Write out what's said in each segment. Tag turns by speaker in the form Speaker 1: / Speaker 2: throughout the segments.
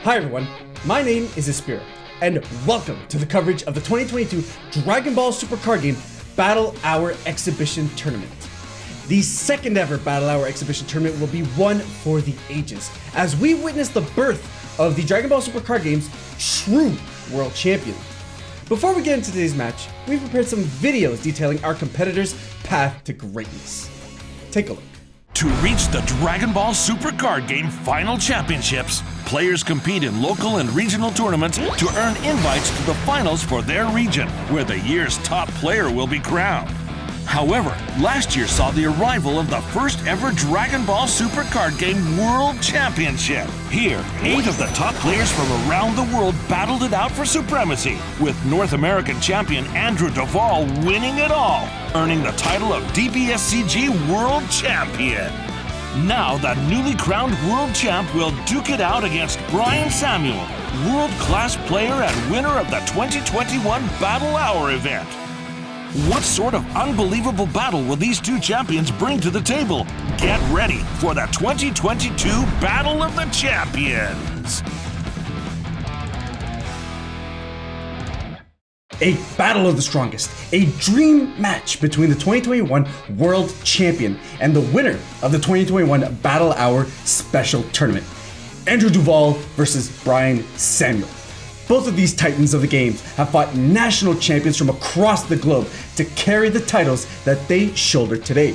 Speaker 1: Hi everyone, my name is Ispira, and welcome to the coverage of the 2022 Dragon Ball Super Card Game Battle Hour Exhibition Tournament. The second ever Battle Hour Exhibition Tournament will be one for the ages, as we witness the birth of the Dragon Ball Super Card Game's true world champion. Before we get into today's match, we've prepared some videos detailing our competitors' path to greatness. Take a look.
Speaker 2: To reach the Dragon Ball Super Card Game Final Championships, players compete in local and regional tournaments to earn invites to the finals for their region, where the year's top player will be crowned. However, last year saw the arrival of the first ever Dragon Ball Super Card Game World Championship. Here, 8 of the top players from around the world battled it out for supremacy, with North American champion Andrew Duvall winning it all, earning the title of DBSCG World Champion. Now, the newly crowned world champ will duke it out against Brian Samuel, world-class player and winner of the 2021 Battle Hour event. What sort of unbelievable battle will these two champions bring to the table? Get ready for the 2022 Battle of the Champions!
Speaker 1: A battle of the strongest, a dream match between the 2021 World Champion and the winner of the 2021 Battle Hour Special Tournament, Andrew Duvall versus Brian Samuel. Both of these titans of the games have fought national champions from across the globe to carry the titles that they shoulder today.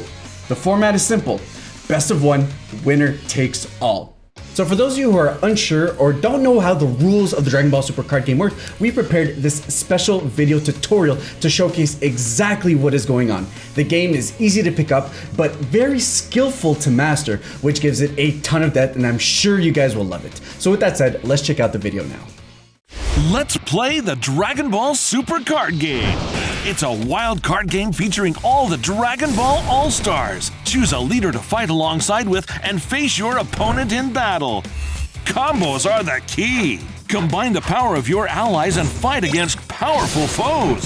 Speaker 1: The format is simple: best of one, winner takes all. So for those of you who are unsure or don't know how the rules of the Dragon Ball Super Card Game work, we prepared this special video tutorial to showcase exactly what is going on. The game is easy to pick up, but very skillful to master, which gives it a ton of depth, and I'm sure you guys will love it. So with that said, let's check out the video now.
Speaker 2: Let's play the Dragon Ball Super Card Game. It's a wild card game featuring all the Dragon Ball All-Stars. Choose a leader to fight alongside with and face your opponent in battle. Combos are the key. Combine the power of your allies and fight against powerful foes.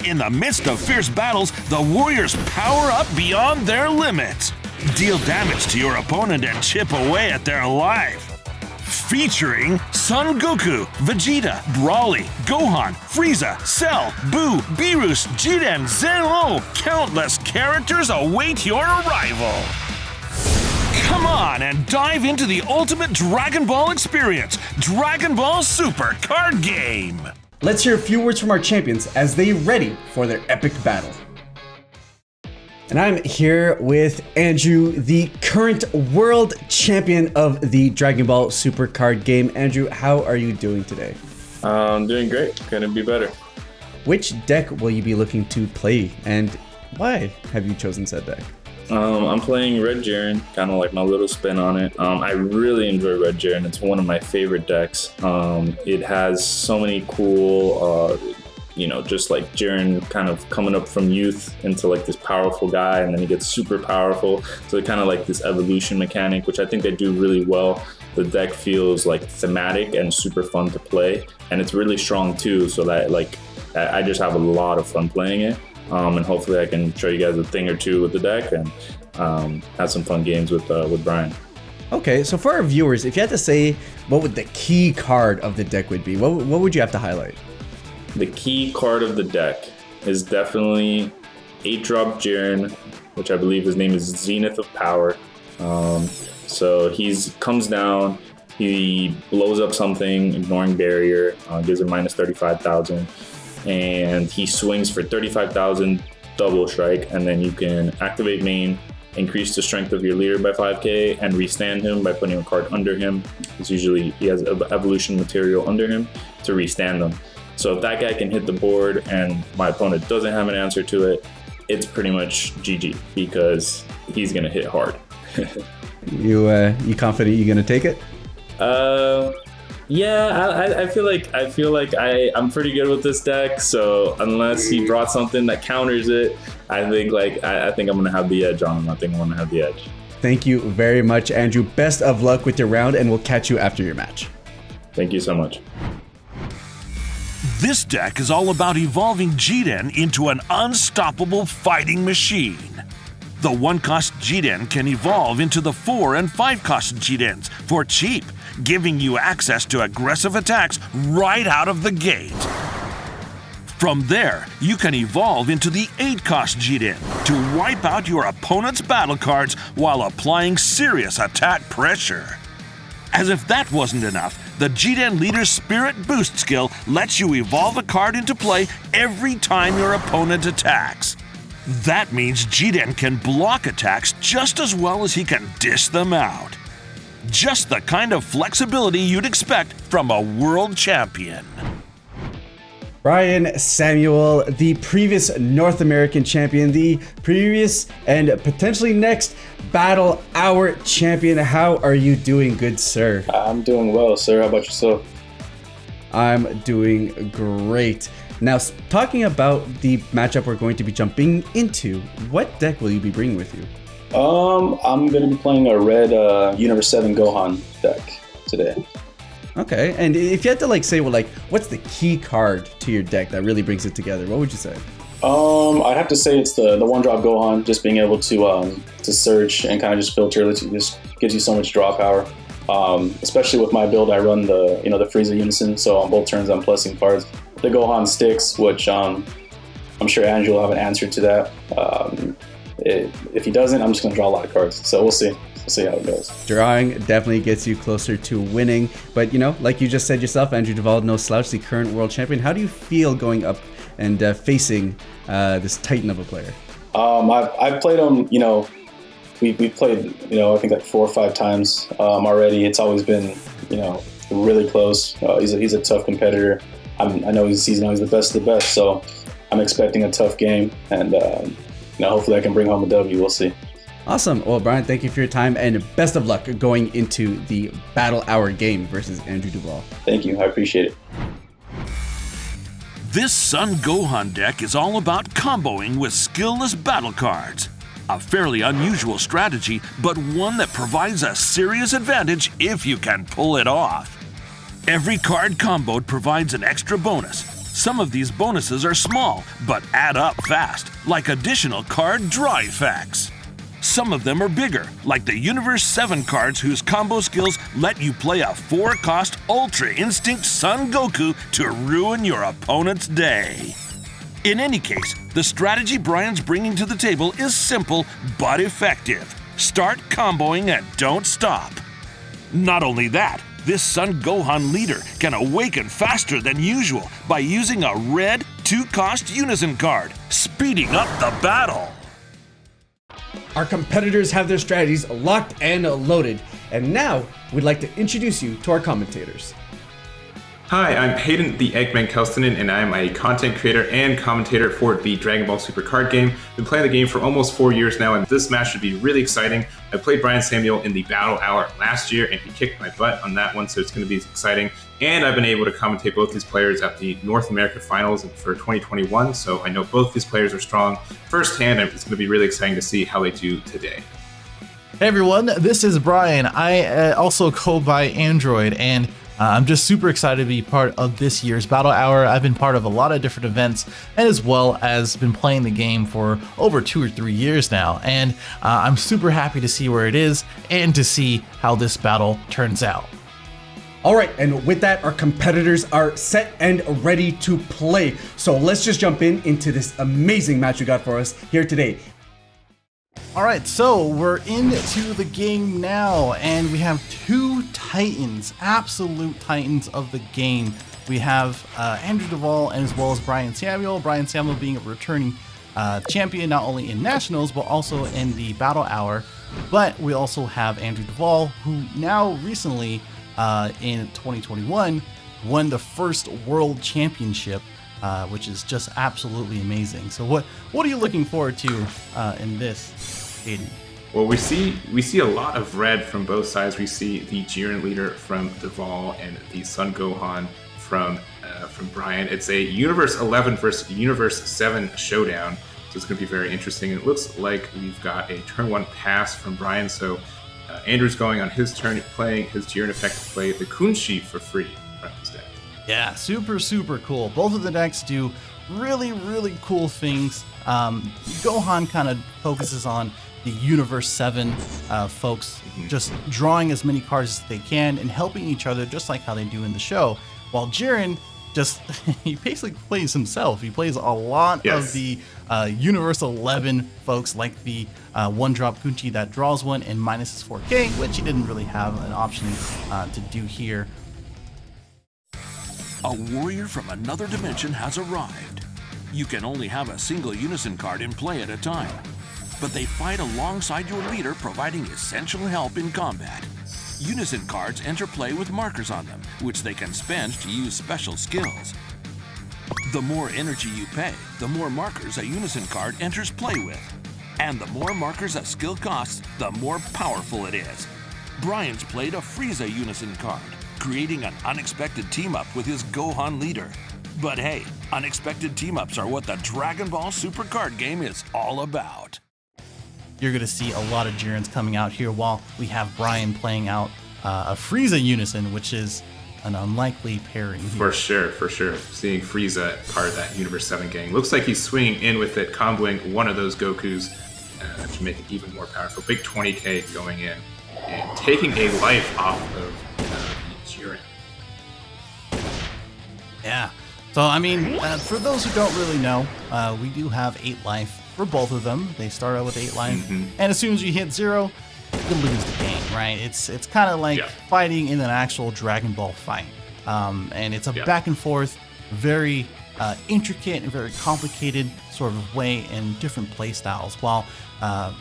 Speaker 2: In the midst of fierce battles, the warriors power up beyond their limits. Deal damage to your opponent and chip away at their life. Featuring Son Goku, Vegeta, Broly, Gohan, Frieza, Cell, Boo, Beerus, Jiren, Zero. Countless characters await your arrival. Come on and dive into the ultimate Dragon Ball experience, Dragon Ball Super Card Game.
Speaker 1: Let's hear a few words from our champions as they ready for their epic battle. And I'm here with Andrew, the current world champion of the Dragon Ball Super Card Game. Andrew, how are you doing today?
Speaker 3: I'm doing great. Couldn't be better.
Speaker 1: Which deck will you be looking to play, and why have you chosen said deck?
Speaker 3: I'm playing Red Jiren, kind of like my little spin on it. I really enjoy Red Jiren. It's one of my favorite decks. It has so many cool just like Jiren kind of coming up from youth into like this powerful guy, and then he gets super powerful. So kind of like this evolution mechanic, which I think they do really well. The deck feels like thematic and super fun to play, and it's really strong too. So that I just have a lot of fun playing it. And hopefully I can show you guys a thing or two with the deck and have some fun games with Brian.
Speaker 1: Okay, so for our viewers, if you had to say what would the key card of the deck would be, what would you have to highlight?
Speaker 3: The key card of the deck is definitely 8-drop Jiren, which I believe his name is Zenith of Power. So he's comes down, he blows up something, ignoring barrier, gives it minus 35,000, and he swings for 35,000 double strike, and then you can activate main, increase the strength of your leader by 5k, and restand him by putting a card under him. It's usually he has evolution material under him to restand them. So if that guy can hit the board and my opponent doesn't have an answer to it, it's pretty much GG, because he's gonna hit hard.
Speaker 1: You confident you're gonna take it?
Speaker 3: Yeah, I feel like I'm pretty good with this deck. So unless he brought something that counters it, I think I'm gonna have the edge on him. I think I'm gonna have the edge.
Speaker 1: Thank you very much, Andrew. Best of luck with your round, and we'll catch you after your match.
Speaker 3: Thank you so much.
Speaker 2: This deck is all about evolving Jiren into an unstoppable fighting machine. The 1-cost Jiren can evolve into the 4- and 5-cost Jirens for cheap, giving you access to aggressive attacks right out of the gate. From there, you can evolve into the 8-cost Jiren to wipe out your opponent's battle cards while applying serious attack pressure. As if that wasn't enough, the Jiren Leader's Spirit Boost skill lets you evolve a card into play every time your opponent attacks. That means Jiren can block attacks just as well as he can dish them out. Just the kind of flexibility you'd expect from a world champion.
Speaker 1: Brian Samuel, the previous North American champion, the previous and potentially next Battle Hour champion. How are you doing, good sir?
Speaker 4: I'm doing well, sir. How about yourself?
Speaker 1: I'm doing great. Now, talking about the matchup we're going to be jumping into, what deck will you be bringing with you?
Speaker 4: I'm going to be playing a red Universe 7 Gohan deck today.
Speaker 1: Okay, and if you had to say, well, what's the key card to your deck that really brings it together, what would you say?
Speaker 4: I'd have to say it's the one-drop Gohan, just being able to search and kind of just filter. It just gives you so much draw power. Especially with my build, I run the Frieza Unison, so on both turns I'm plussing cards. The Gohan sticks, which I'm sure Andrew will have an answer to that. If he doesn't, I'm just going to draw a lot of cards, so we'll see. We'll see how it goes.
Speaker 1: Drawing definitely gets you closer to winning, but like you just said yourself, Andrew Duval, no slouch, the current world champion. How do you feel going up and facing this titan of a player?
Speaker 4: I've played him, we played, I think 4 or 5 times already. It's always been, really close. He's a tough competitor. I know he's the best of the best, so I'm expecting a tough game, and hopefully I can bring home a W. We'll see.
Speaker 1: Awesome. Well, Brian, thank you for your time, and best of luck going into the Battle Hour game versus Andrew Duval.
Speaker 4: Thank you. I appreciate it.
Speaker 2: This Sun Gohan deck is all about comboing with skillless battle cards. A fairly unusual strategy, but one that provides a serious advantage if you can pull it off. Every card comboed provides an extra bonus. Some of these bonuses are small, but add up fast, like additional card draw effects. Some of them are bigger, like the Universe 7 cards whose combo skills let you play a 4-cost Ultra Instinct Son Goku to ruin your opponent's day. In any case, the strategy Brian's bringing to the table is simple but effective. Start comboing and don't stop. Not only that, this Sun Gohan leader can awaken faster than usual by using a red 2-cost Unison card, speeding up the battle.
Speaker 1: Our competitors have their strategies locked and loaded, and now we'd like to introduce you to our commentators.
Speaker 5: Hi, I'm Hayden the Eggman Kelstonen, and I'm a content creator and commentator for the Dragon Ball Super card game. I've been playing the game for almost 4 years now, and this match should be really exciting. I played Brian Samuel in the Battle Hour last year, and he kicked my butt on that one, so it's going to be exciting. And I've been able to commentate both these players at the North America Finals for 2021, so I know both these players are strong firsthand, and it's going to be really exciting to see how they do today.
Speaker 6: Hey everyone, this is Brian. I also go by Android, and I'm just super excited to be part of this year's Battle Hour. I've been part of a lot of different events, and as well as been playing the game for over 2 or 3 years now. And I'm super happy to see where it is and to see how this battle turns out.
Speaker 1: All right, and with that, our competitors are set and ready to play. So let's just jump into this amazing match you got for us here today.
Speaker 6: All right, so we're into the game now, and we have 2 titans, absolute titans of the game. We have Andrew Duval and as well as Brian Samuel. Brian Samuel being a returning champion not only in Nationals, but also in the Battle Hour. But we also have Andrew Duval, who now recently in 2021 won the first World Championship, which is just absolutely amazing. So what are you looking forward to in this, Aiden?
Speaker 5: Well, we see a lot of red from both sides. We see the Jiren leader from Duval and the Sun Gohan from Brian. It's a Universe 11 versus Universe 7 showdown, so it's going to be very interesting. It looks like we've got a turn 1 pass from Brian, so Andrew's going on his turn, playing his Jiren effect to play the Kunshi for free from his deck.
Speaker 6: Yeah, super cool. Both of the decks do really cool things. Gohan kind of focuses on the Universe 7 folks just drawing as many cards as they can and helping each other just like how they do in the show, while Jiren just he basically plays himself. He plays a lot of the Universe 11 folks, like the one-drop Kunchi that draws one and minuses 4K, which he didn't really have an option to do here.
Speaker 2: A warrior from another dimension has arrived. You can only have a single Unison card in play at a time, but they fight alongside your leader, providing essential help in combat. Unison cards enter play with markers on them, which they can spend to use special skills. The more energy you pay, the more markers a Unison card enters play with. And the more markers a skill costs, the more powerful it is. Brian's played a Frieza Unison card, creating an unexpected team-up with his Gohan leader. But hey, unexpected team-ups are what the Dragon Ball Super card game is all about.
Speaker 6: You're going to see a lot of Jirens coming out here while we have Brian playing out a Frieza Unison, which is an unlikely pairing here.
Speaker 5: For sure. Seeing Frieza part of that Universe 7 gang. Looks like he's swinging in with it, comboing one of those Gokus to make it even more powerful. Big 20k going in and taking a life off of Jiren.
Speaker 6: Yeah. So, I mean, for those who don't really know, we do have 8 life for both of them. They start out with 8 life, and as soon as you hit 0, you lose the game, right? It's kind of like fighting in an actual Dragon Ball fight, and it's a back and forth, very intricate and very complicated sort of way in different play styles. While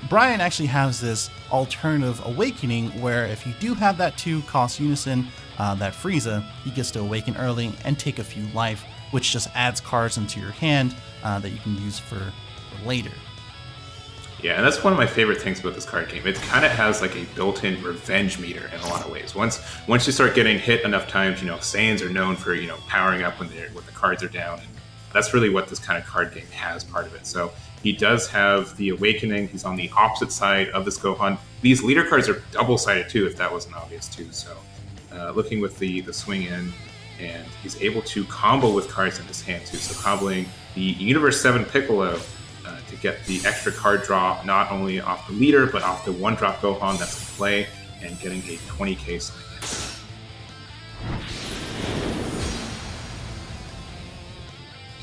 Speaker 6: Brian actually has this alternative awakening where if you do have that 2-cost Unison, that Frieza, he gets to awaken early and take a few life, which just adds cards into your hand that you can use for later.
Speaker 5: Yeah, and that's one of my favorite things about this card game. It kind of has like a built-in revenge meter in a lot of ways. Once you start getting hit enough times, Saiyans are known for powering up when the cards are down. And that's really what this kind of card game has, part of it. So he does have the awakening. He's on the opposite side of this Gohan. These leader cards are double-sided too, if that wasn't obvious too. So looking with the swing in, and he's able to combo with cards in his hand too. So comboing the Universe 7 Piccolo to get the extra card draw, not only off the leader, but off the one-drop Gohan that's in play, and getting a 20k swing.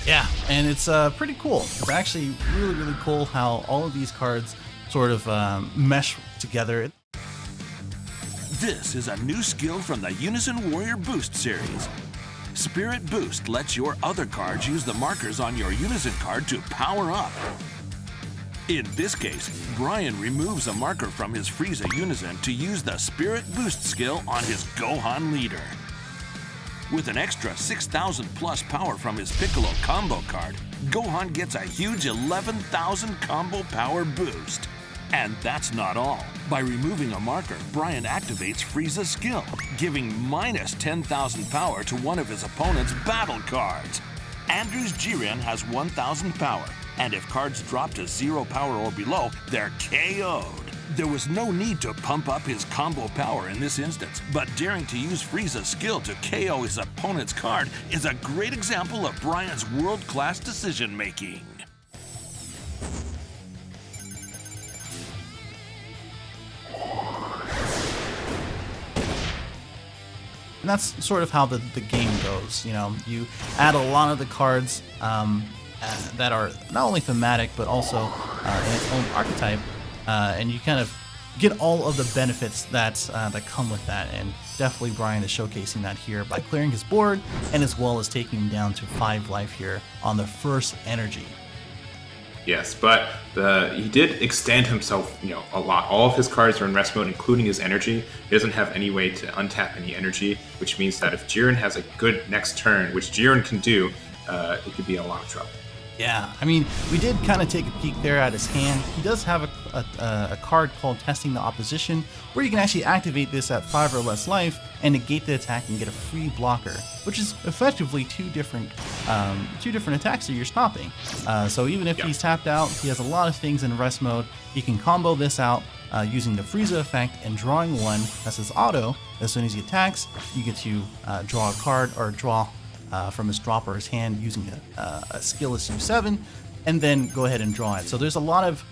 Speaker 6: Yeah, and it's pretty cool. It's actually really, really cool how all of these cards sort of mesh together.
Speaker 2: This is a new skill from the Unison Warrior Boost series. Spirit Boost lets your other cards use the markers on your Unison card to power up. In this case, Brian removes a marker from his Frieza Unison to use the Spirit Boost skill on his Gohan leader. With an extra 6,000 plus power from his Piccolo combo card, Gohan gets a huge 11,000 combo power boost. And that's not all. By removing a marker, Brian activates Frieza's skill, giving minus 10,000 power to one of his opponent's battle cards. Andrew's Jiren has 1,000 power, and if cards drop to 0 power or below, they're KO'd. There was no need to pump up his combo power in this instance, but daring to use Frieza's skill to KO his opponent's card is a great example of Brian's world-class decision-making.
Speaker 6: And that's sort of how the game goes. You add a lot of the cards that are not only thematic, but also in its own archetype, and you kind of get all of the benefits that come with that. And definitely Brian is showcasing that here by clearing his board, and as well as taking him down to 5 life here on the first energy.
Speaker 5: Yes, but he did extend himself, a lot. All of his cards are in rest mode, including his energy. He doesn't have any way to untap any energy, which means that if Jiren has a good next turn, which Jiren can do, he could be in a lot of trouble.
Speaker 6: Yeah, I mean, we did kind of take a peek there at his hand. He does have a card called Testing the Opposition, where you can actually activate this at 5 or less life and negate the attack and get a free blocker, which is effectively two different attacks that you're stopping. So even if he's tapped out, he has a lot of things in rest mode. He can combo this out using the Frieza effect and drawing one. That's his auto. As soon as he attacks, you get to draw a card or draw from his drop or his hand using a skill as U7, and then go ahead and draw it. So there's a lot of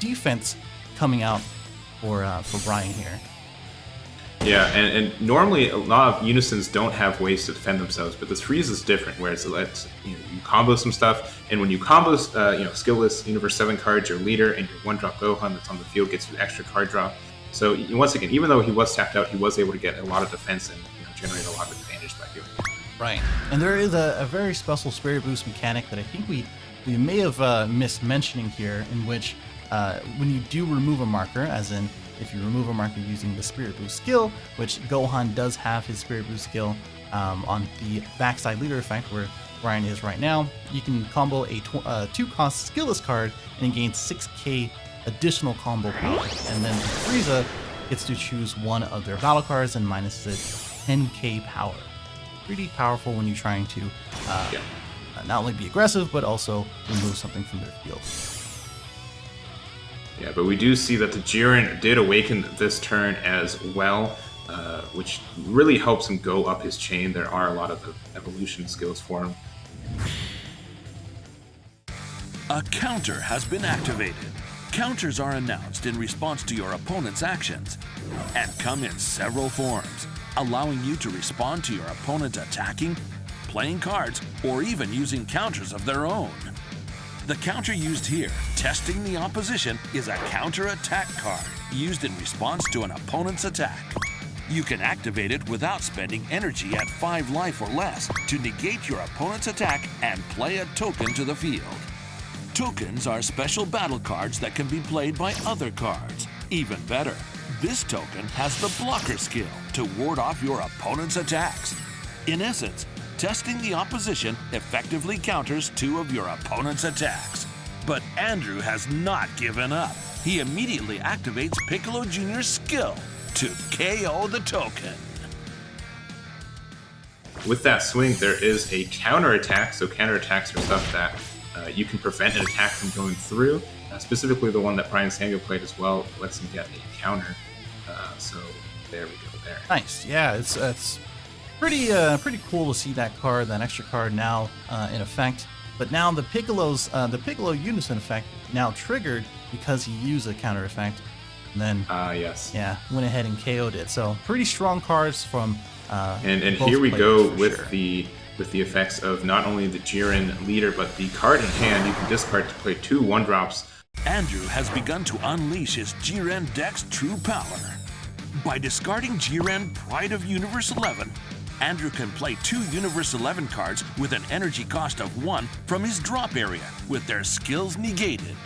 Speaker 6: defense coming out for Brian here.
Speaker 5: Yeah, and normally a lot of unisons don't have ways to defend themselves, but this freeze is different, where it lets you combo some stuff, and when you combo skillless Universe 7 cards, your leader and your 1-drop Gohan that's on the field gets you extra card draw. So once again, even though he was tapped out, he was able to get a lot of defense and generate a lot of advantage by doing it.
Speaker 6: Right, and there is a very special Spirit Boost mechanic that I think we may have missed mentioning here, in which when you do remove a marker, as in if you remove a marker using the Spirit Boost skill, which Gohan does have his Spirit Boost skill on the backside leader effect where Brian is right now, you can combo a 2-cost skillless card and gain 6k additional combo power. And then Frieza gets to choose one of their battle cards and minus it 10k power. Pretty powerful when you're trying to not only be aggressive, but also remove something from their field.
Speaker 5: Yeah, but we do see that the Jiren did awaken this turn as well, which really helps him go up his chain. There are a lot of evolution skills for him.
Speaker 2: A counter has been activated. Counters are announced in response to your opponent's actions and come in several forms, allowing you to respond to your opponent attacking, playing cards, or even using counters of their own. The counter used here, Testing the Opposition, is a counter-attack card used in response to an opponent's attack. You can activate it without spending energy at 5 life or less to negate your opponent's attack and play a token to the field. Tokens are special battle cards that can be played by other cards. Even better, this token has the blocker skill to ward off your opponent's attacks. In essence, Testing the Opposition effectively counters 2 of your opponent's attacks. But Andrew has not given up. He immediately activates Piccolo Jr.'s skill to KO the token.
Speaker 5: With that swing, there is a counterattack. So counterattacks are stuff that you can prevent an attack from going through. Specifically, the one that Brian Samuel played as well lets him get a counter. So there we go there.
Speaker 6: Nice. Yeah, it's pretty cool to see that card, that extra card now in effect. But now the Piccolo Unison effect now triggered because he used a counter effect. And then
Speaker 5: yes.
Speaker 6: Yeah, went ahead and KO'd it. So pretty strong cards from
Speaker 5: and
Speaker 6: both
Speaker 5: here we
Speaker 6: players,
Speaker 5: go
Speaker 6: for
Speaker 5: with
Speaker 6: sure.
Speaker 5: the effects of not only the Jiren leader, but the card in hand. You can discard to play 2 1-drops.
Speaker 2: Andrew has begun to unleash his Jiren deck's true power. By discarding Jiren Pride of Universe 11, Andrew can play 2 Universe 11 cards with an energy cost of 1 from his drop area, with their skills negated.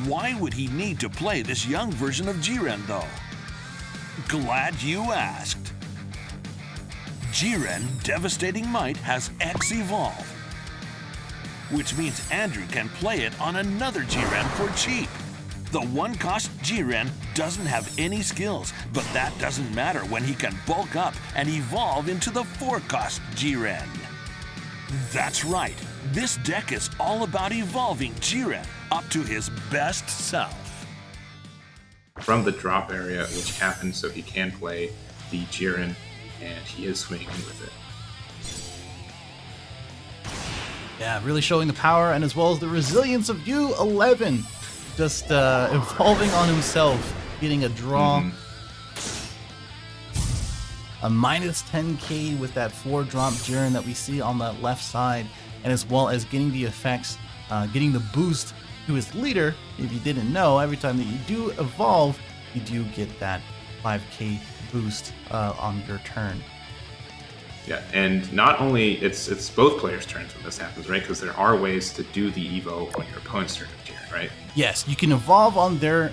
Speaker 2: Why would he need to play this young version of Jiren, though? Glad you asked. Jiren Devastating Might has X Evolve, which means Andrew can play it on another Jiren for cheap. The 1-cost Jiren doesn't have any skills, but that doesn't matter when he can bulk up and evolve into the 4-cost Jiren. That's right, this deck is all about evolving Jiren up to his best self.
Speaker 5: From the drop area, which happens so he can play the Jiren, and he is swinging with it.
Speaker 6: Yeah, really showing the power and as well as the resilience of U11. Just evolving on himself, getting a draw. A minus 10k with that 4-drop Jiren that we see on the left side, and as well as getting the effects, getting the boost to his leader. If you didn't know, every time that you do evolve, you do get that 5k boost on your turn.
Speaker 5: Yeah, and not only it's both players' turns when this happens, right? Because there are ways to do the evo on your opponent's turn of Jiren, right?
Speaker 6: Yes, you can evolve on their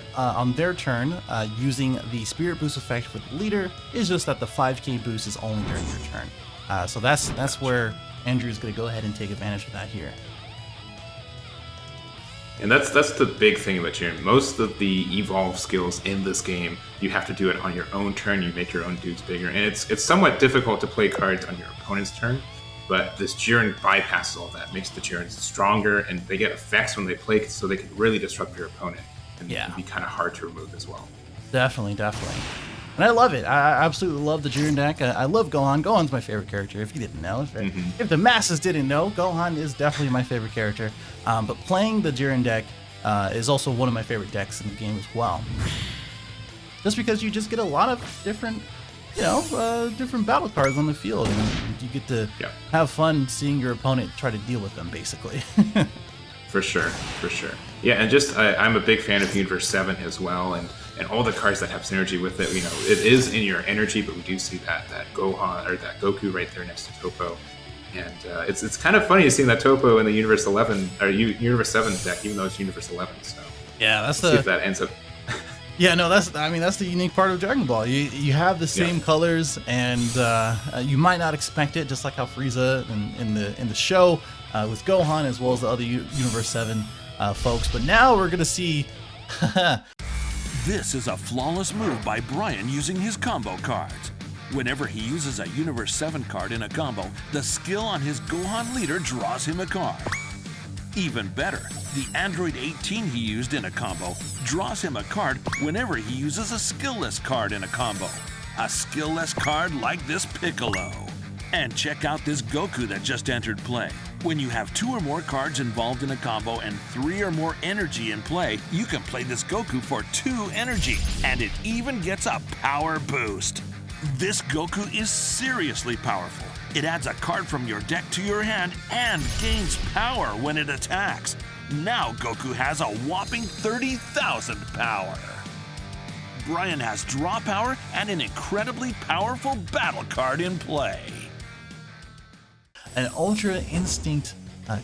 Speaker 6: turn using the Spirit Boost effect for the leader. It's just that the 5k boost is only during your turn. So that's where Andrew's going to go ahead and take advantage of that here.
Speaker 5: And that's the big thing about Jiren. Most of the evolve skills in this game, you have to do it on your own turn. You make your own dudes bigger, and it's somewhat difficult to play cards on your opponent's turn. But this Jiren bypasses all that, makes the Jirens stronger, and they get effects when they play, so they can really disrupt your opponent, and it can be kind of hard to remove as well.
Speaker 6: Definitely. And I love it. I absolutely love the Jiren deck. I love Gohan. Gohan's my favorite character, if you didn't know. If the masses didn't know, Gohan is definitely my favorite character. But playing the Jiren deck is also one of my favorite decks in the game as well. Just because you just get a lot of different, different battle cards on the field, and you get to have fun seeing your opponent try to deal with them, basically.
Speaker 5: For sure. Yeah, and just I'm a big fan of Universe 7 as well, and all the cards that have synergy with it. It is in your energy, but we do see that Gohan or that Goku right there next to Topo, and it's kind of funny seeing that Topo in the Universe 11 or Universe 7 deck, even though it's Universe 11. So
Speaker 6: yeah, that's
Speaker 5: see if that ends up.
Speaker 6: Yeah, no, that's the unique part of Dragon Ball. You have the same colors, and you might not expect it, just like how Frieza in the show with Gohan, as well as the other Universe 7 folks. But now we're gonna see.
Speaker 2: This is a flawless move by Brian using his combo cards. Whenever he uses a Universe 7 card in a combo, the skill on his Gohan leader draws him a card. Even better, the Android 18 he used in a combo draws him a card whenever he uses a skill-less card in a combo. A skill-less card like this Piccolo. And check out this Goku that just entered play. When you have 2 or more cards involved in a combo and 3 or more energy in play, you can play this Goku for 2 energy, and it even gets a power boost. This Goku is seriously powerful. It adds a card from your deck to your hand and gains power when it attacks. Now Goku has a whopping 30,000 power. Brian has draw power and an incredibly powerful battle card in play.
Speaker 6: An Ultra Instinct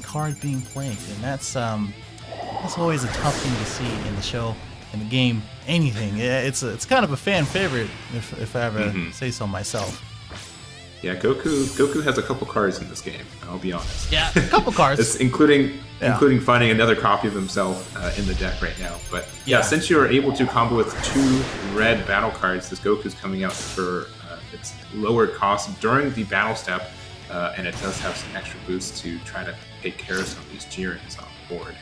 Speaker 6: card being played, and that's always a tough thing to see in the show, in the game, anything. It's kind of a fan favorite, if I ever say so myself.
Speaker 5: Yeah, Goku has a couple cards in this game, I'll be honest.
Speaker 6: Yeah, a couple cards.
Speaker 5: It's including finding another copy of himself in the deck right now. But yeah, since you are able to combo with 2 red battle cards, this Goku's coming out for its lower cost during the battle step, and it does have some extra boosts to try to take care of some of these Jirens on the board.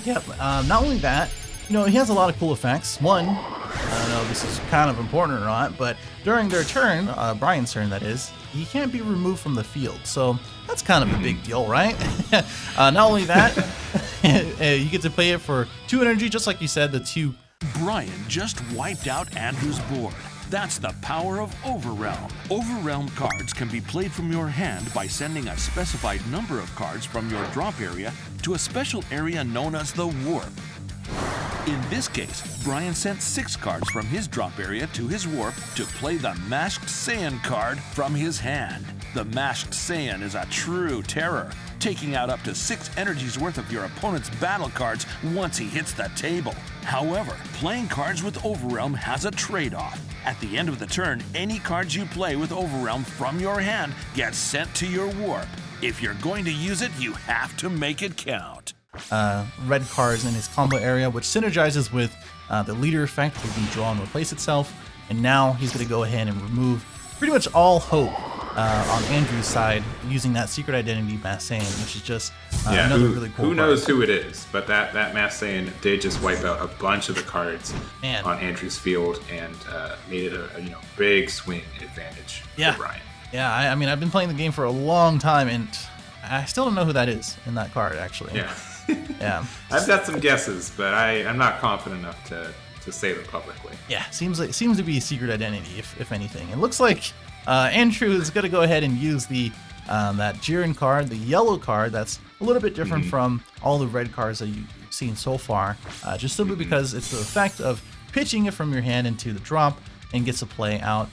Speaker 6: Yep. Not only that, he has a lot of cool effects. One, I don't know if this is kind of important or not, but during their turn, Brian's turn that is, he can't be removed from the field. So that's kind of a big deal, right? Not only that, you get to play it for 2 energy, just like you said, the 2.
Speaker 2: Brian just wiped out Andrew's board. That's the power of Overrealm. Overrealm cards can be played from your hand by sending a specified number of cards from your drop area to a special area known as the Warp. In this case, Brian sent 6 cards from his drop area to his Warp to play the Masked Saiyan card from his hand. The Masked Saiyan is a true terror, taking out up to 6 energies worth of your opponent's battle cards once he hits the table. However, playing cards with Overrealm has a trade-off. At the end of the turn, any cards you play with Overrealm from your hand get sent to your Warp. If you're going to use it, you have to make it count.
Speaker 6: Red cards in his combo area, which synergizes with the leader effect, where he can draw and replace itself. And now he's going to go ahead and remove pretty much all hope on Andrew's side using that secret identity Masked Saiyan, which is just another really cool
Speaker 5: Who knows who it is, but that Masked Saiyan did just wipe out a bunch of the cards on Andrew's field and made it a big swing advantage for Brian.
Speaker 6: Yeah, I mean, I've been playing the game for a long time, and I still don't know who that is in that card, actually.
Speaker 5: Yeah.
Speaker 6: Yeah.
Speaker 5: I've got some guesses, but I'm not confident enough to say them publicly.
Speaker 6: Yeah, seems to be a secret identity, if anything. It looks like Andrew is going to go ahead and use the that Jiren card, the yellow card, that's a little bit different from all the red cards that you've seen so far, just simply because it's the effect of pitching it from your hand into the drop and gets to play out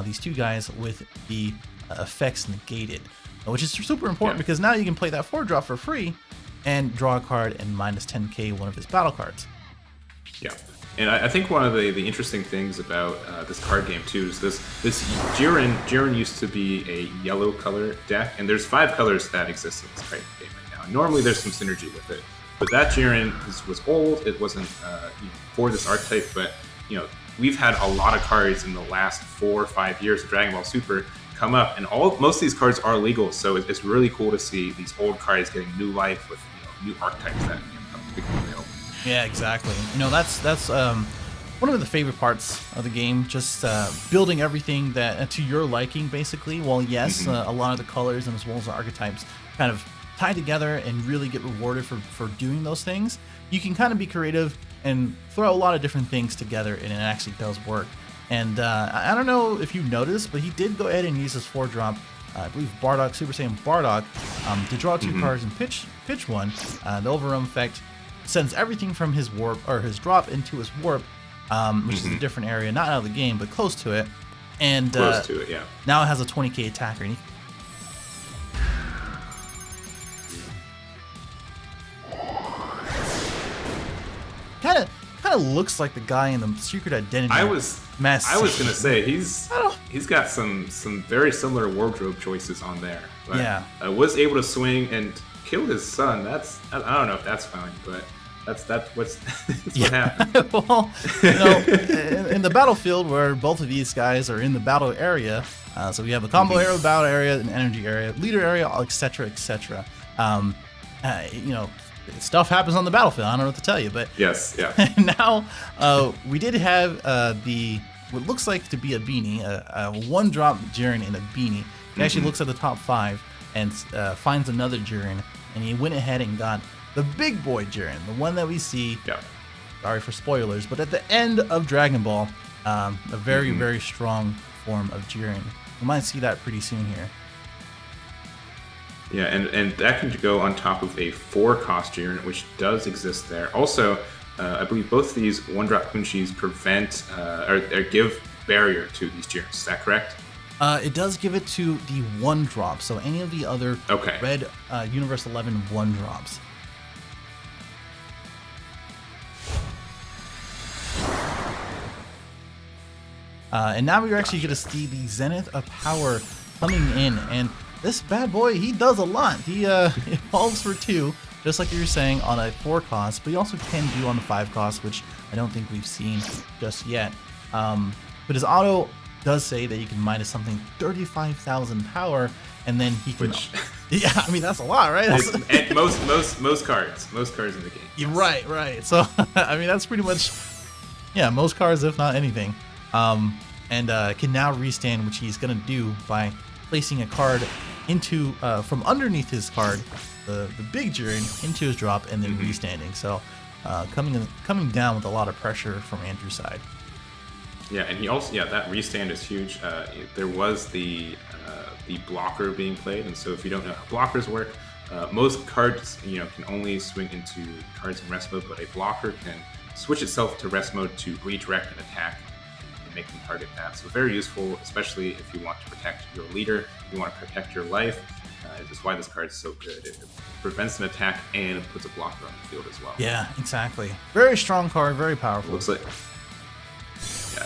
Speaker 6: these 2 guys with the effects negated, which is super important because now you can play that 4-drop for free and draw a card and minus 10k one of his battle cards.
Speaker 5: Yeah, and I think one of the interesting things about this card game too is this Jiren used to be a yellow color deck, and there's 5 colors that exist in this card game right now. And normally there's some synergy with it, but that Jiren was old. It wasn't for this archetype, but we've had a lot of cards in the last 4 or 5 years of Dragon Ball Super come up, and most of these cards are legal, so it's really cool to see these old cards getting new life with new archetypes that become available.
Speaker 6: Yeah, exactly. That's one of the favorite parts of the game, just building everything that to your liking, basically. Well, yes, a lot of the colors and as well as the archetypes kind of tie together and really get rewarded for doing those things, you can kind of be creative and throw a lot of different things together, and it actually does work. And I don't know if you noticed, but he did go ahead and use his 4-drop, I believe Bardock, Super Saiyan Bardock, to draw 2 cards and pitch one. The overrun effect sends everything from his warp, or his drop, into his warp, which is a different area, not out of the game, but close to it. And
Speaker 5: close to it, yeah.
Speaker 6: Now it has a 20k attacker. And kind of looks like the guy in the Secret Identity.
Speaker 5: I was gonna say he's got some very similar wardrobe choices on there. But
Speaker 6: yeah,
Speaker 5: was able to swing and kill his son. I don't know if that's fine, but that's what happened.
Speaker 6: Well, you know, in the battlefield where both of these guys are in the battle area, so we have a combo area, battle area, an energy area, leader area, etc., etc. You know, stuff happens on the battlefield. I don't know what to tell you, but
Speaker 5: yes, yeah.
Speaker 6: Now we did have what looks like to be a beanie, a 1-drop Jiren in a beanie. He actually looks at the top 5 and finds another Jiren, and he went ahead and got the big boy Jiren, the one that we see.
Speaker 5: Yeah.
Speaker 6: Sorry for spoilers, but at the end of Dragon Ball, a very very strong form of Jiren. We might see that pretty soon here.
Speaker 5: Yeah, and that can go on top of a 4-cost Jiren, which does exist there. Also, I believe both of these 1-drop Kunshis prevent or give barrier to these Jirens. Is that correct?
Speaker 6: It does give it to the 1-drop, so any of the other red Universe 11 1-drops. And now we're actually going to see the Zenith of Power coming in, and this bad boy, he does a lot. He evolves for 2, just like you were saying, on a 4-cost, but he also can do on the 5-cost, which I don't think we've seen just yet. But his auto does say that you can minus something 35,000 power, and then he can. Yeah, I mean that's a lot, right?
Speaker 5: And most cards in the game.
Speaker 6: Yes. Right. So I mean that's pretty much, yeah, most cards if not anything. And can now restand, which he's gonna do by placing a card into from underneath his card, the big Jiren, into his drop, and then restanding. So coming down with a lot of pressure from Andrew's side.
Speaker 5: Yeah, and he also that restand is huge. There was the blocker being played, and so if you don't know how blockers work, most cards can only swing into cards in rest mode, but a blocker can switch itself to rest mode to redirect an attack and make them target that. So very useful, especially if you want to protect your leader, you want to protect your life. That's why this card is so good. It prevents an attack and it puts a blocker on the field as well.
Speaker 6: Yeah, exactly. Very strong card, very powerful.
Speaker 5: It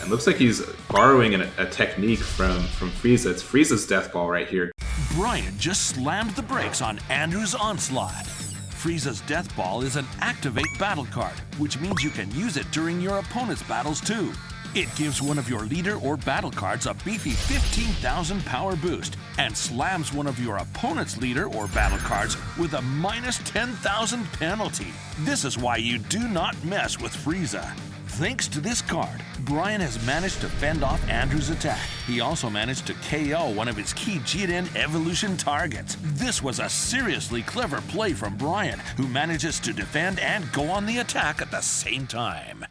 Speaker 5: looks like he's borrowing a technique from Frieza. It's Frieza's Death Ball right here.
Speaker 2: Brian just slammed the brakes on Andrew's onslaught. Frieza's Death Ball is an activate battle card, which means you can use it during your opponent's battles too. It gives one of your leader or battle cards a beefy 15,000 power boost and slams one of your opponent's leader or battle cards with a minus 10,000 penalty. This is why you do not mess with Frieza. Thanks to this card, Brian has managed to fend off Andrew's attack. He also managed to KO one of his key Jiren evolution targets. This was a seriously clever play from Brian, who manages to defend and go on the attack at the same time.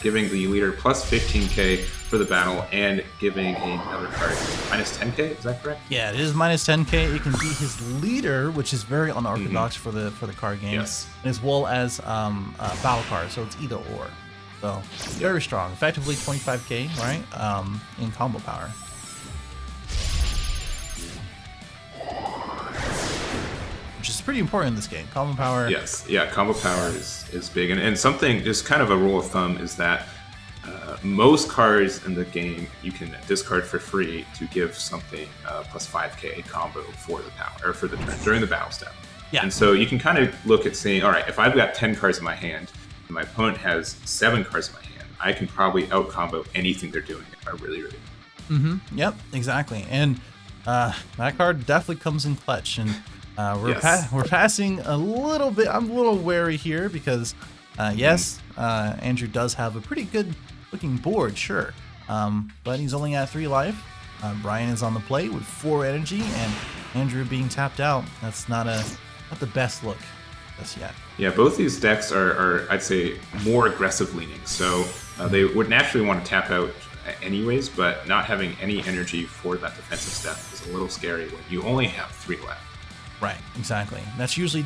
Speaker 5: Giving the leader plus 15k for the battle and giving another card minus 10k, is that correct?
Speaker 6: Yeah, it is minus 10k. It can be his leader, which is very unorthodox for the card game, as well as battle cards, so it's either or. So very strong, effectively 25k, right? In combo power. Which is pretty important in this game. Combo power.
Speaker 5: Yes, yeah, combo power is big, and something, just kind of a rule of thumb is that most cards in the game you can discard for free to give something plus 5k combo for the power or for the turn during the battle step.
Speaker 6: Yeah.
Speaker 5: And so you can kind of look at saying, all right, if I've got 10 cards in my hand, my opponent has 7 cards in my hand, I can probably out-combo anything they're doing. I really.
Speaker 6: Yep, exactly. And that card definitely comes in clutch. And we're passing a little bit. I'm a little wary here because, Andrew does have a pretty good looking board, sure. But he's only at 3 life. Brian is on the play with 4 energy, and Andrew being tapped out. That's not a not the best look just yet.
Speaker 5: Yeah, both these decks are I'd say, more aggressive leaning. So they would naturally want to tap out anyways, but not having any energy for that defensive step is a little scary when you only have 3 left.
Speaker 6: Right, exactly. That's usually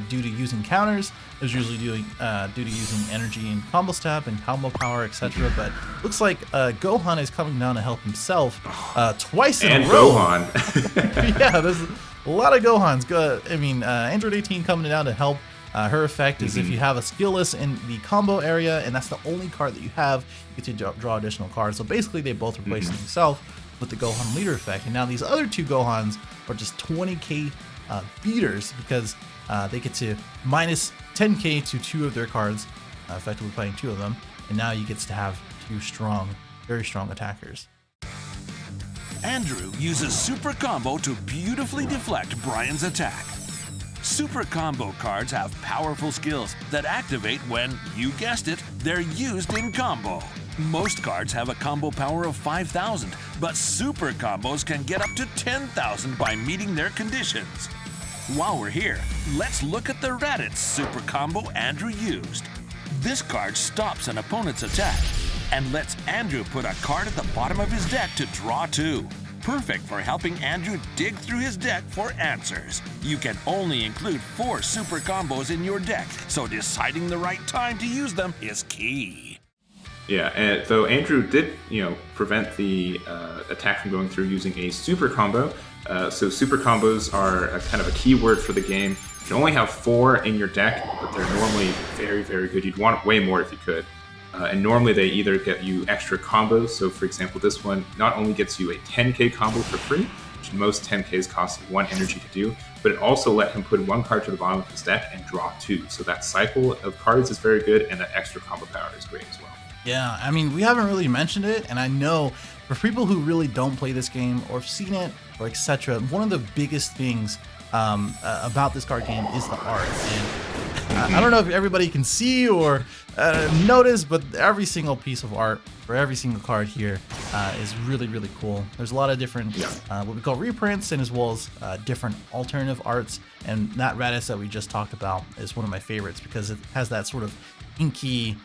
Speaker 6: due to using counters. It's usually due to using energy and combo step and combo power, etc. But looks like Gohan is coming down to help himself twice in a row.
Speaker 5: And Gohan.
Speaker 6: Yeah, there's a lot of Gohans. I mean, Android 18 coming down to help. Her effect is if you have a skill list in the combo area, and that's the only card that you have, you get to draw additional cards. So basically, they both replace themselves with the Gohan leader effect. And now these other 2 Gohans are just 20k beaters because they get to minus 10k to 2 of their cards, effectively playing 2 of them. And now you get to have 2 strong, very strong attackers.
Speaker 2: Andrew uses Super Combo to beautifully deflect Brian's attack. Super Combo cards have powerful skills that activate when, you guessed it, they're used in combo. Most cards have a combo power of 5,000, but Super Combos can get up to 10,000 by meeting their conditions. While we're here, let's look at the Raditz Super Combo Andrew used. This card stops an opponent's attack and lets Andrew put a card at the bottom of his deck to draw 2. Perfect for helping Andrew dig through his deck for answers. You can only include 4 Super Combos in your deck, so deciding the right time to use them is key.
Speaker 5: Yeah, and though Andrew did, prevent the attack from going through using a Super Combo. So Super Combos are a kind of a keyword for the game. You can only have 4 in your deck, but they're normally very, very good. You'd want way more if you could. And normally they either get you extra combos. So for example, this one not only gets you a 10k combo for free, which most 10ks cost 1 energy to do, but it also let him put 1 card to the bottom of his deck and draw 2. So that cycle of cards is very good, and that extra combo power is great as well.
Speaker 6: Yeah, I mean, we haven't really mentioned it, and I know for people who really don't play this game or have seen it or etc., one of the biggest things about this card game is the art. And I don't know if everybody can see or notice, but every single piece of art for every single card here is really, really cool. There's a lot of different what we call reprints, and as well as different alternative arts. And that Raditz that we just talked about is one of my favorites because it has that sort of inky,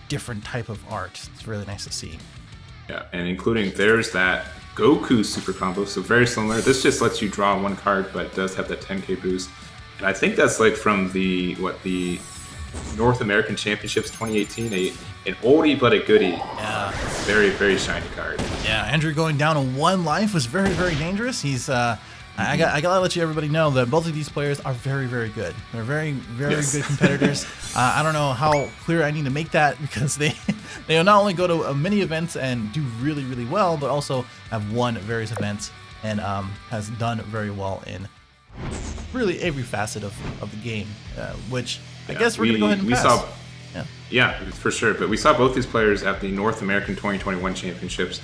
Speaker 6: different type of art. It's really nice to see.
Speaker 5: Yeah, and including there's that Goku Super Combo, so very similar. This just lets you draw 1 card, but it does have that 10k boost. And I think that's like from the North American Championships 2018, an oldie but a goodie.
Speaker 6: Yeah.
Speaker 5: Very, very shiny card.
Speaker 6: Yeah, Andrew going down on 1 life was very, very dangerous. He's I gotta let everybody know that both of these players are very, very good. They're very, very good competitors. I don't know how clear I need to make that because they not only go to many events and do really, really well, but also have won various events and has done very well in really every facet of the game, which I guess we're going to go ahead and pass.
Speaker 5: Yeah, for sure. But we saw both these players at the North American 2021 Championships.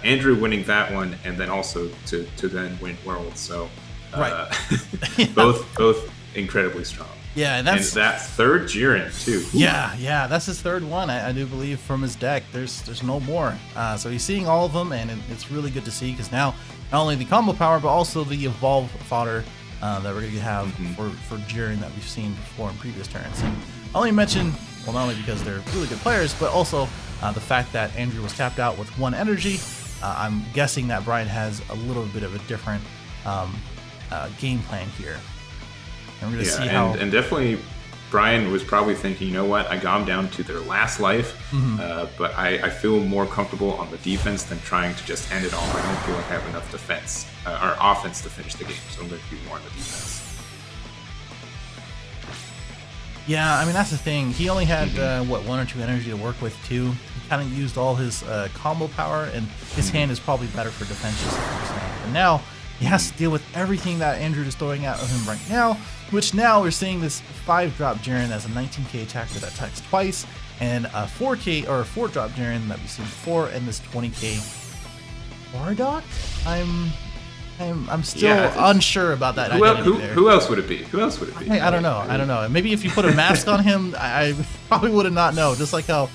Speaker 5: Andrew winning that one, and then also to then win Worlds. So both incredibly strong.
Speaker 6: Yeah, and
Speaker 5: that 3rd Jiren too. Ooh.
Speaker 6: Yeah, that's his 3rd one. I do believe from his deck. There's no more. So he's seeing all of them, and it's really good to see because now not only the combo power, but also the evolve fodder that we're going to have for Jiren that we've seen before in previous turns. And I only mention, well, not only because they're really good players, but also the fact that Andrew was tapped out with 1 energy. I'm guessing that Brian has a little bit of a different game plan here. And we're going to see how.
Speaker 5: And definitely, Brian was probably thinking, you know what, I got him down to their last life, but I feel more comfortable on the defense than trying to just end it all. I don't feel like I have enough defense or offense to finish the game, so I'm going to do more on the defense.
Speaker 6: Yeah, I mean, that's the thing. He only had, 1 or 2 energy to work with, too. He kind of used all his combo power, and his hand is probably better for defense just to understand. And now, he has to deal with everything that Andrew is throwing at him right now, which now we're seeing this 5-drop Jiren as a 19k attacker that attacks twice, and a 4k or a 4-drop Jiren that we've seen before, and this 20k Bardock? I'm still unsure about that.
Speaker 5: Who else would it be?
Speaker 6: I don't know. Maybe if you put a mask on him, I probably would not know. Just like how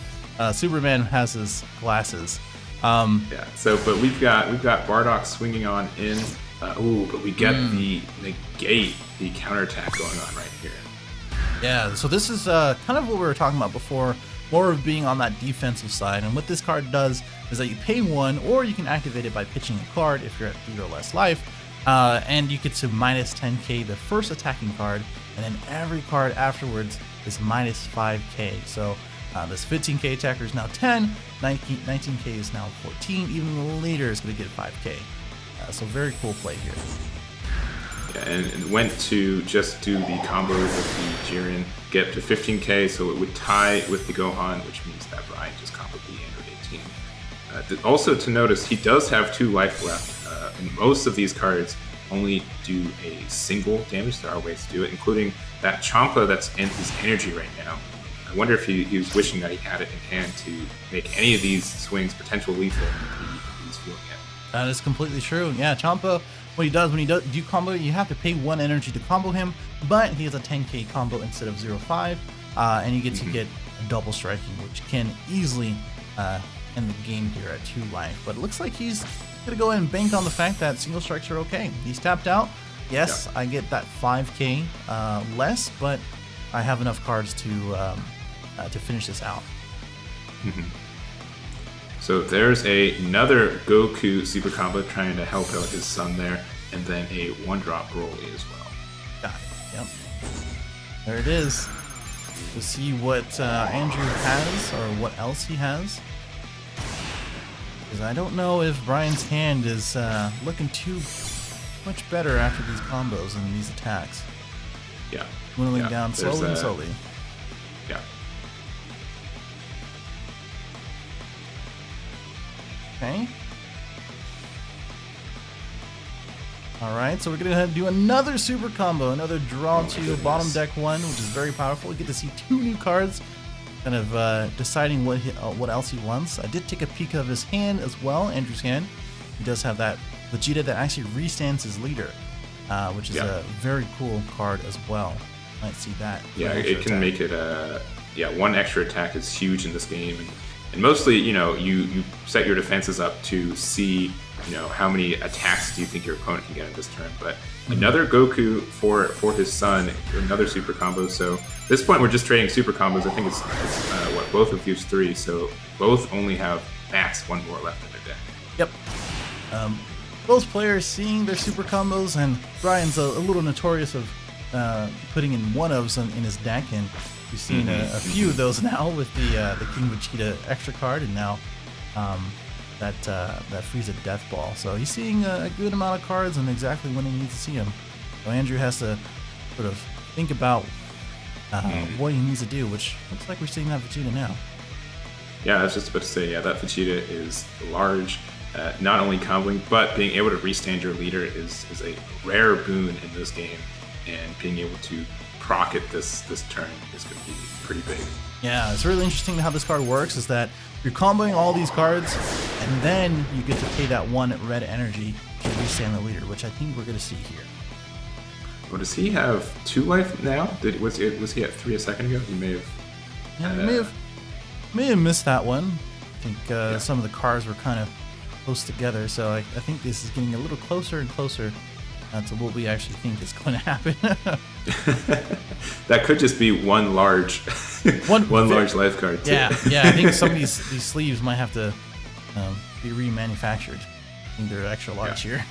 Speaker 6: Superman has his glasses.
Speaker 5: So we've got Bardock swinging on in. But we get the negate the counterattack going on right here.
Speaker 6: Yeah, so this is kind of what we were talking about before, more of being on that defensive side. And what this card does is that you pay 1, or you can activate it by pitching a card if you're at 3 or less life, and you get to minus 10k the first attacking card, and then every card afterwards is minus 5k. So this 15k attacker is now 10, 19k is now 14, even the leader is going to get 5k. So very cool play here.
Speaker 5: Yeah, and it went to just do the combo with the Jiren, get up to 15k, so it would tie with the Gohan, which means that Brian just comboed the Android 18. Also to notice, he does have 2 life left, and most of these cards only do a single damage. There are ways to do it, including that Champa that's in his energy right now. I wonder if he was wishing that he had it in hand to make any of these swings potential lethal if he's feeling it.
Speaker 6: That is completely true. Yeah, Champa, when he does do combo, you have to pay 1 energy to combo him, but he has a 10k combo instead of 0.5, and you get to get a double striking, which can easily end the game here at 2 life. But it looks like he's gonna go ahead and bank on the fact that single strikes are okay. He's tapped out. Yes, I get that 5k less, but I have enough cards to finish this out.
Speaker 5: So there's another Goku super combo trying to help out his son there, and then a 1-drop Broly as well.
Speaker 6: Got it. Yep. There it is. We'll see what Andrew has, or what else he has. Because I don't know if Brian's hand is looking too much better after these combos and these attacks.
Speaker 5: Yeah.
Speaker 6: Whittling down slowly and slowly.
Speaker 5: Yeah.
Speaker 6: Okay. Alright, so we're going to do another super combo, another draw to bottom deck 1, which is very powerful. We get to see 2 new cards, kind of deciding what else he wants. I did take a peek of his hand as well, Andrew's hand. He does have that Vegeta that actually restands his leader, which is a very cool card as well. Might see that.
Speaker 5: Yeah, it can make it 1 extra attack is huge in this game. And mostly, you set your defenses up to see, how many attacks do you think your opponent can get in this turn. But another Goku for his son, another super combo. So at this point, we're just trading super combos. I think it's both of use 3. So both only have max 1 more left in their deck.
Speaker 6: Yep. Both players seeing their super combos, and Brian's a little notorious of putting in 1-ofs in his deck, and we've seen a few of those now with the King Vegeta extra card, and now that Frieza Death Ball. So he's seeing a good amount of cards and exactly when he needs to see them. So Andrew has to sort of think about what he needs to do, which looks like we're seeing that Vegeta now.
Speaker 5: Yeah, I was just about to say, that Vegeta is large. Not only comboing, but being able to restand your leader is a rare boon in this game, and being able to proc it this turn is going to be pretty big.
Speaker 6: Yeah, it's really interesting how this card works, is that you're comboing all these cards, and then you get to pay that 1 red energy to restand the leader, which I think we're going to see here.
Speaker 5: Well, does he have 2 life now? Was he at 3 a second ago? He may have.
Speaker 6: Yeah, may have missed that one. I think some of the cards were kind of close together, so I think this is getting a little closer and closer to what we actually think is going to happen.
Speaker 5: That could just be one large large life card too.
Speaker 6: Yeah, I think some of these sleeves might have to be remanufactured. I think they're extra large here.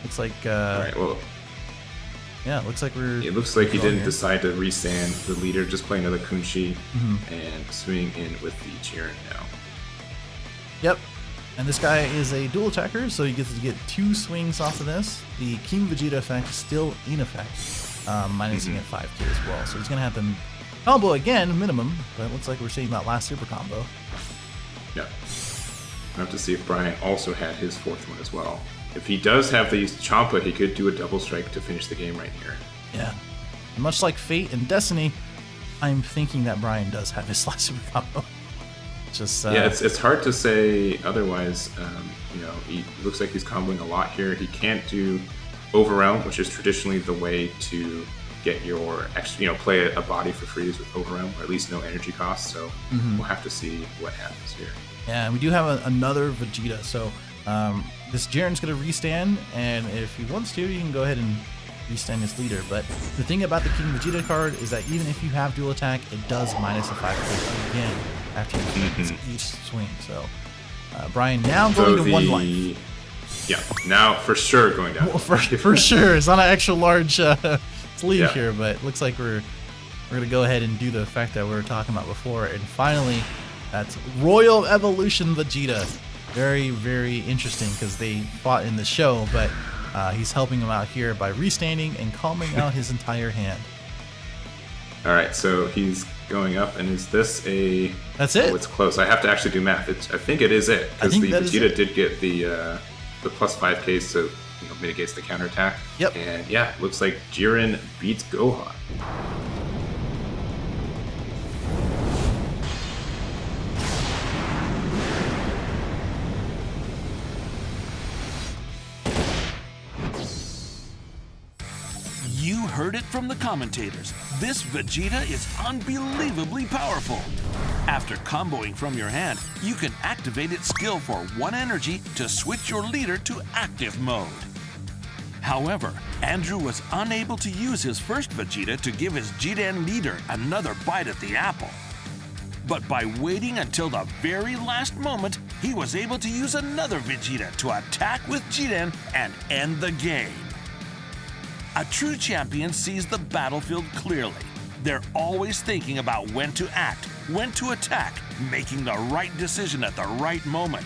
Speaker 6: Looks like
Speaker 5: right, well,
Speaker 6: it looks like
Speaker 5: it looks like he didn't decide to restand the leader, just play another Kunshi and swing in with the Jiren now.
Speaker 6: Yep. And this guy is a dual attacker, so he gets to get 2 swings off of this. The King Vegeta effect is still in effect, minusing at 5k as well. So he's going to have them combo again, minimum, but it looks like we're seeing that last super combo.
Speaker 5: Yeah. I have to see if Brian also had his 4th one as well. If he does have the Champa, he could do a double strike to finish the game right here.
Speaker 6: Yeah. And much like Fate and Destiny, I'm thinking that Brian does have his last super combo.
Speaker 5: Yeah, it's hard to say otherwise. He looks like he's comboing a lot here. He can't do Overwhelm, which is traditionally the way to get your extra, play a body for freeze with Overwhelm, or at least no energy cost. So we'll have to see what happens here.
Speaker 6: Yeah, and we do have another Vegeta. So this Jiren's going to restand, and if he wants to, you can go ahead and restand his leader. But the thing about the King Vegeta card is that even if you have dual attack, it does minus a 5 KP again after each swing. So Brian now going to 1 life.
Speaker 5: Yeah, now for sure going down.
Speaker 6: Well, for sure. It's not an extra large sleeve here, but it looks like we're going to go ahead and do the effect that we were talking about before. And finally, that's Royal Evolution Vegeta. Very, very interesting because they fought in the show, but he's helping him out here by restanding and calming out his entire hand.
Speaker 5: All right, so he's going up, and is this a...
Speaker 6: That's it.
Speaker 5: Oh, it's close. I have to actually do math. I think it is it, because the Vegeta did get the plus 5k, so mitigates the counterattack.
Speaker 6: Yep.
Speaker 5: And yeah, looks like Jiren beats Gohan.
Speaker 2: You heard it from the commentators. This Vegeta is unbelievably powerful. After comboing from your hand, you can activate its skill for 1 energy to switch your leader to active mode. However, Andrew was unable to use his first Vegeta to give his Jiren leader another bite at the apple. But by waiting until the very last moment, he was able to use another Vegeta to attack with Jiren and end the game. A true champion sees the battlefield clearly. They're always thinking about when to act, when to attack, making the right decision at the right moment.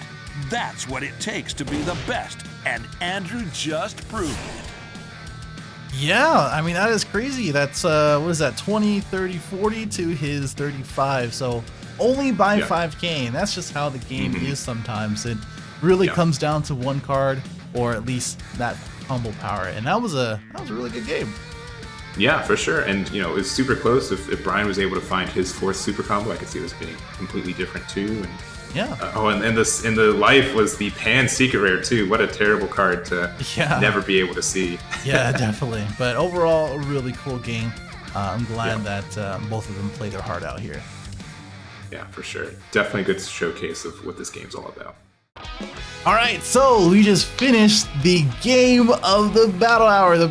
Speaker 2: That's what it takes to be the best, and Andrew just proved it.
Speaker 6: Yeah, I mean, that is crazy. That's, what is that, 20, 30, 40 to his 35. So only by 5k, and that's just how the game is sometimes. It really comes down to one card, or at least that combo power, and that was a really good game.
Speaker 5: Yeah, for sure. And it was super close. If Brian was able to find his 4th super combo, I could see this being completely different too. And and the life was the Pan Secret Rare too. What a terrible card to never be able to see.
Speaker 6: Yeah, definitely. But overall, a really cool game. I'm glad that both of them played their heart out here.
Speaker 5: Yeah, for sure. Definitely a good showcase of what this game's all about.
Speaker 6: All right, so we just finished the game of the Battle Hour, the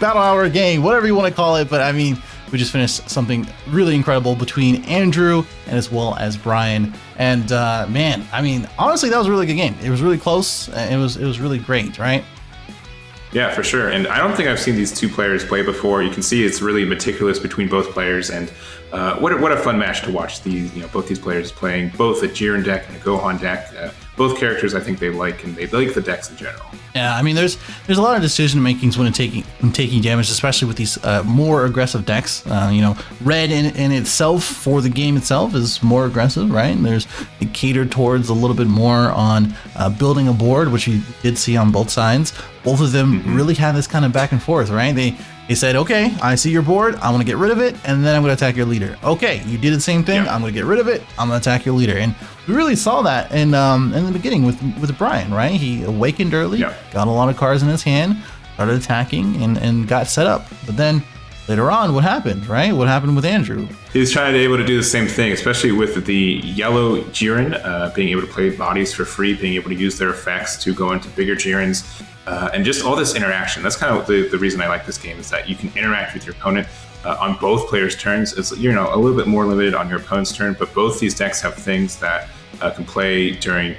Speaker 6: Battle Hour game, whatever you want to call it. But I mean, we just finished something really incredible between Andrew and as well as Brian. And man, I mean, honestly, that was a really good game. It was really close. It was really great, right?
Speaker 5: Yeah, for sure. And I don't think I've seen these two players play before. You can see it's really meticulous between both players, and what a fun match to watch. Both these players playing both a Jiren deck and a Gohan deck. Both characters I think they like, and they like the decks in general. Yeah,
Speaker 6: I mean, there's a lot of decision makings when taking damage, especially with these more aggressive decks. Red in itself for the game itself is more aggressive, right? And there's catered towards a little bit more on building a board, which you did see on both sides. Both of them really have this kind of back and forth, right? They said, okay, I see your board, I'm going to get rid of it, and then I'm going to attack your leader. Okay, you did the same thing, I'm going to get rid of it, I'm going to attack your leader. And we really saw that in the beginning with Brian, right? He awakened early, got a lot of cards in his hand, started attacking, and got set up. But then later on, what happened, right? What happened with Andrew?
Speaker 5: He's trying to be able to do the same thing, especially with the yellow Jiren, being able to play bodies for free, being able to use their effects to go into bigger Jirens. And just all this interaction. That's kind of the reason I like this game, is that you can interact with your opponent on both players' turns. It's a little bit more limited on your opponent's turn, but both these decks have things that can play during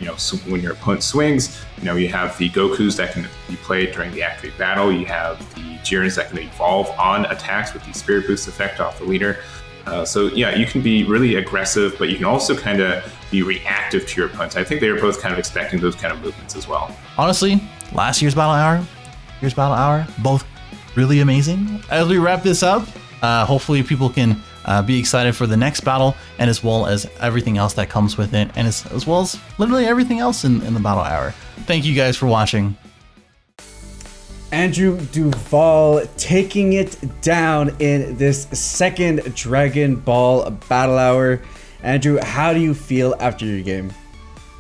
Speaker 5: when your opponent swings. You have the Gokus that can be played during the activate battle. You have the Jirens that can evolve on attacks with the Spirit Boost effect off the leader. So yeah, you can be really aggressive, but you can also kind of be reactive to your opponents. I think they were both kind of expecting those kind of movements as well.
Speaker 6: Honestly, last year's Battle Hour, both really amazing. As we wrap this up, hopefully people can be excited for the next battle, and as well as everything else that comes with it, and as well as literally everything else in the Battle Hour. Thank you guys for watching.
Speaker 1: Andrew Duval taking it down in this second Dragon Ball Battle Hour. Andrew, how do you feel after your game?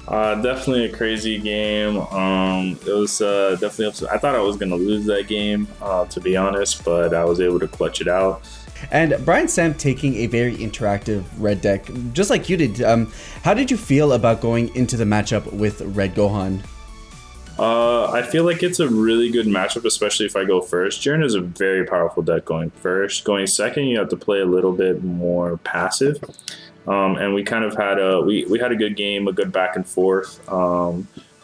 Speaker 3: Definitely a crazy game. It was definitely upset. I thought I was going to lose that game, to be honest, but I was able to clutch it out.
Speaker 1: And Brian Sam taking a very interactive red deck, just like you did. How did you feel about going into the matchup with Red Gohan?
Speaker 3: I feel like it's a really good matchup, especially if I go first. Jiren is a very powerful deck going first. Going second, you have to play a little bit more passive. And we kind of had we had a good game, a good back and forth.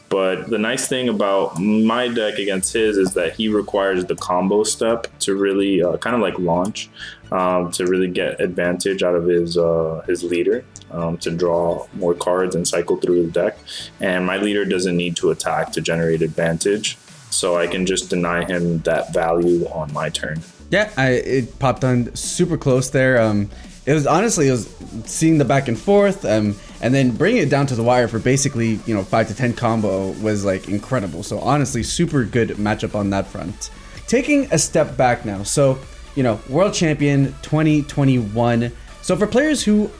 Speaker 3: But the nice thing about my deck against his is that he requires the combo step to really kind of like launch, to really get advantage out of his leader, to draw more cards and cycle through the deck. And my leader doesn't need to attack to generate advantage, so I can just deny him that value on my turn.
Speaker 1: Yeah, it popped on super close there. It was seeing the back and forth, and then bringing it down to the wire for basically 5 to 10 combo was like incredible. So honestly, super good matchup on that front. Taking a step back now, so World Champion 2021. So for players who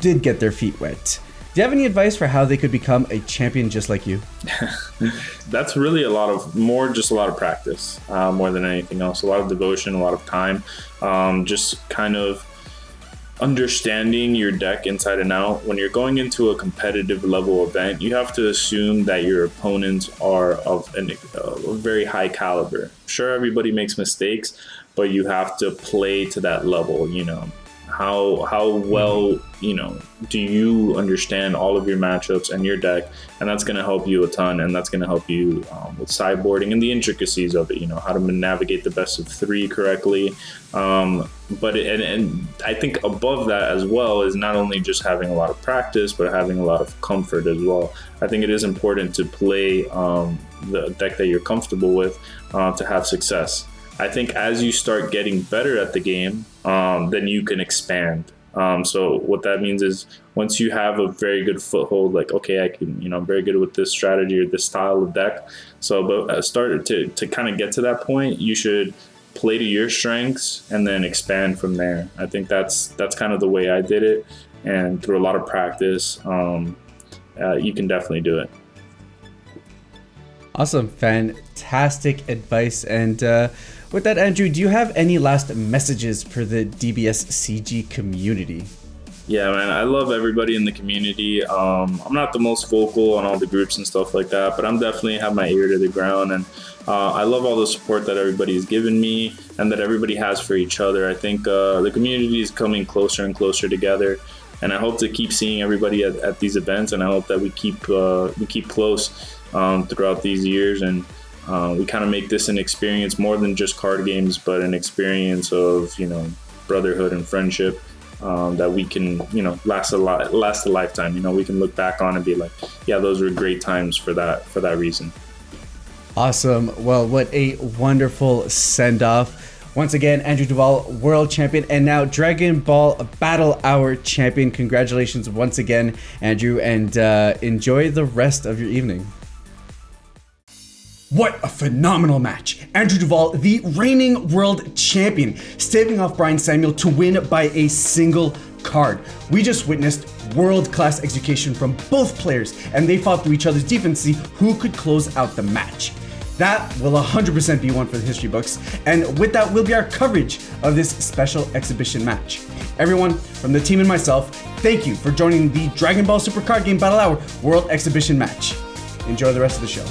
Speaker 1: did get their feet wet, do you have any advice for how they could become a champion just like you?
Speaker 3: That's really a lot of practice, more than anything else. A lot of devotion, a lot of time, just kind of understanding your deck inside and out. When you're going into a competitive level event, you have to assume that your opponents are of a very high caliber. Sure, everybody makes mistakes, but you have to play to that level. How well do you understand all of your matchups and your deck, and that's going to help you a ton, and that's going to help you with sideboarding and the intricacies of it, how to navigate the best of 3 correctly. But I think above that as well is not only just having a lot of practice, but having a lot of comfort as well. I think it is important to play the deck that you're comfortable with to have success. I think as you start getting better at the game, then you can expand. So what that means is once you have a very good foothold, like, okay, I can, I'm very good with this strategy or this style of deck. So, but start to kind of get to that point, you should play to your strengths and then expand from there. I think that's kind of the way I did it. And through a lot of practice, you can definitely do it.
Speaker 1: Awesome. Fantastic advice. And with that, Andrew, do you have any last messages for the DBSCG community?
Speaker 3: Yeah, man, I love everybody in the community. I'm not the most vocal on all the groups and stuff like that, but I'm definitely have my ear to the ground. And I love all the support that everybody's given me and that everybody has for each other. I think the community is coming closer and closer together. And I hope to keep seeing everybody at these events, and I hope that we keep close throughout these years, and we kind of make this an experience more than just card games, but an experience of brotherhood and friendship that we can last a lifetime. We can look back on and be like, yeah, those were great times for that reason.
Speaker 1: Awesome. Well, what a wonderful send-off. Once again, Andrew Duval, World Champion, and now Dragon Ball Battle Hour Champion. Congratulations once again, Andrew, and enjoy the rest of your evening. What a phenomenal match. Andrew Duval, the reigning World Champion, staving off Brian Samuel to win by a single card. We just witnessed world-class execution from both players, and they fought through each other's defense to see who could close out the match. That will 100% be one for the history books, and with that will be our coverage of this special exhibition match. Everyone from the team and myself, thank you for joining the Dragon Ball Super Card Game Battle Hour World Exhibition match. Enjoy the rest of the show.